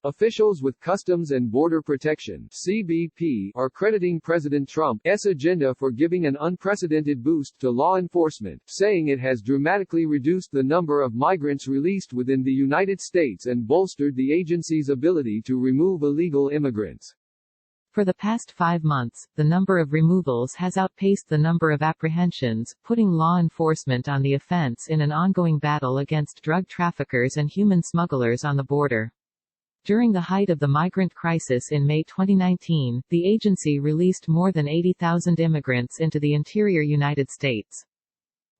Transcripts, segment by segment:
Officials with Customs and Border Protection (CBP) are crediting President Trump's agenda for giving an unprecedented boost to law enforcement, saying it has dramatically reduced the number of migrants released within the United States and bolstered the agency's ability to remove illegal immigrants. For the past 5 months, the number of removals has outpaced the number of apprehensions, putting law enforcement on the offense in an ongoing battle against drug traffickers and human smugglers on the border. During the height of the migrant crisis in May 2019, the agency released more than 80,000 immigrants into the interior United States.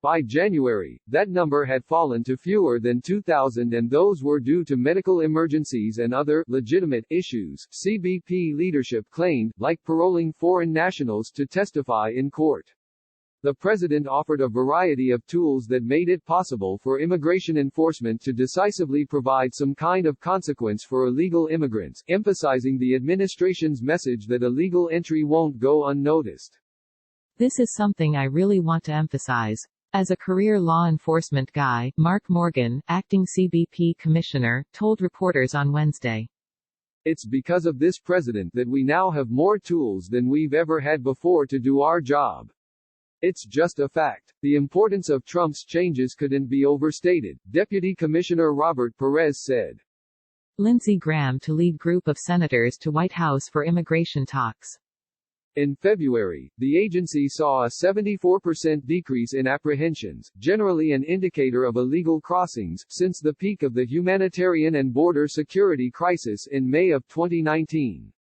By January, that number had fallen to fewer than 2,000, and those were due to medical emergencies and other legitimate issues, CBP leadership claimed, like paroling foreign nationals to testify in court. The president offered a variety of tools that made it possible for immigration enforcement to decisively provide some kind of consequence for illegal immigrants, emphasizing the administration's message that illegal entry won't go unnoticed. This is something I really want to emphasize. As a career law enforcement guy, Mark Morgan, acting CBP commissioner, told reporters on Wednesday. It's because of this president that we now have more tools than we've ever had before to do our job. It's just a fact. The importance of Trump's changes couldn't be overstated, Deputy Commissioner Robert Perez said. Lindsey Graham to lead group of senators to White House for immigration talks. In February, the agency saw a 74% decrease in apprehensions, generally an indicator of illegal crossings, since the peak of the humanitarian and border security crisis in May of 2019.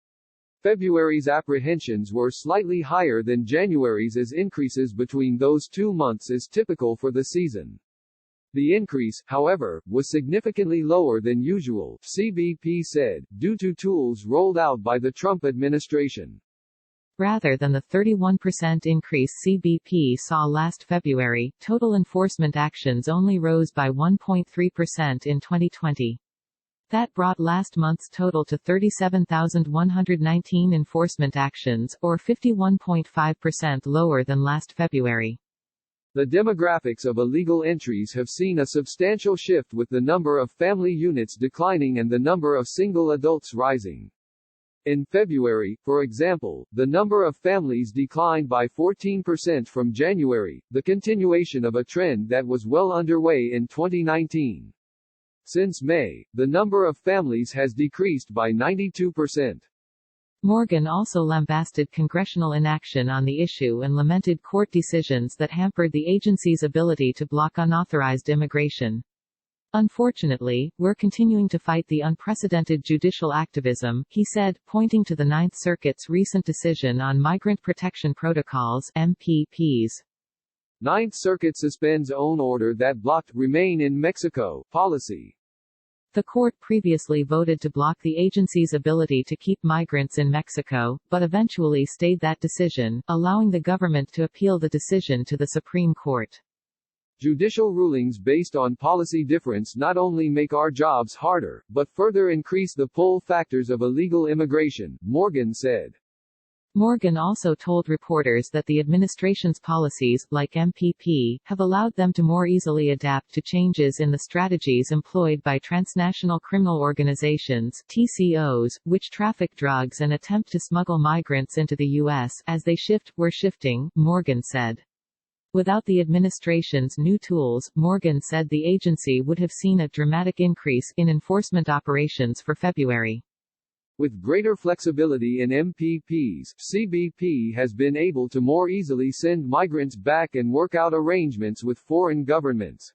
February's apprehensions were slightly higher than January's, as increases between those 2 months is typical for the season. The increase, however, was significantly lower than usual, CBP said, due to tools rolled out by the Trump administration. Rather than the 31% increase CBP saw last February, total enforcement actions only rose by 1.3% in 2020. That brought last month's total to 37,119 enforcement actions, or 51.5% lower than last February. The demographics of illegal entries have seen a substantial shift, with the number of family units declining and the number of single adults rising. In February, for example, the number of families declined by 14% from January, the continuation of a trend that was well underway in 2019. Since May, the number of families has decreased by 92%. Morgan also lambasted congressional inaction on the issue and lamented court decisions that hampered the agency's ability to block unauthorized immigration. Unfortunately, we're continuing to fight the unprecedented judicial activism, he said, pointing to the Ninth Circuit's recent decision on Migrant Protection Protocols (MPPs). Ninth Circuit suspends own order that blocked Remain in Mexico policy. The court previously voted to block the agency's ability to keep migrants in Mexico, but eventually stayed that decision, allowing the government to appeal the decision to the Supreme Court. Judicial rulings based on policy difference not only make our jobs harder, but further increase the pull factors of illegal immigration, Morgan said. Morgan also told reporters that the administration's policies, like MPP, have allowed them to more easily adapt to changes in the strategies employed by transnational criminal organizations, TCOs, which traffic drugs and attempt to smuggle migrants into the U.S. As they we're shifting, Morgan said. Without the administration's new tools, Morgan said the agency would have seen a dramatic increase in enforcement operations for February. With greater flexibility in MPPs, CBP has been able to more easily send migrants back and work out arrangements with foreign governments.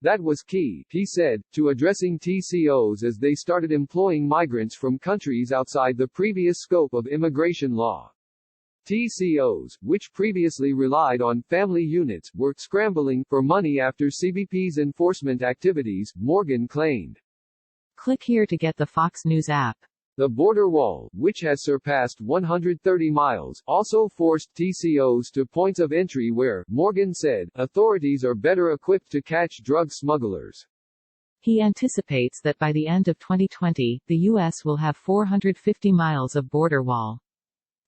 That was key, he said, to addressing TCOs as they started employing migrants from countries outside the previous scope of immigration law. TCOs, which previously relied on family units, were scrambling for money after CBP's enforcement activities, Morgan claimed. Click here to get the Fox News app. The border wall, which has surpassed 130 miles, also forced TCOs to points of entry where, Morgan said, authorities are better equipped to catch drug smugglers. He anticipates that by the end of 2020, the U.S. will have 450 miles of border wall.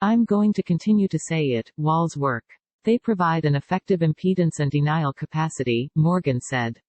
I'm going to continue to say it, walls work. They provide an effective impedance and denial capacity, Morgan said.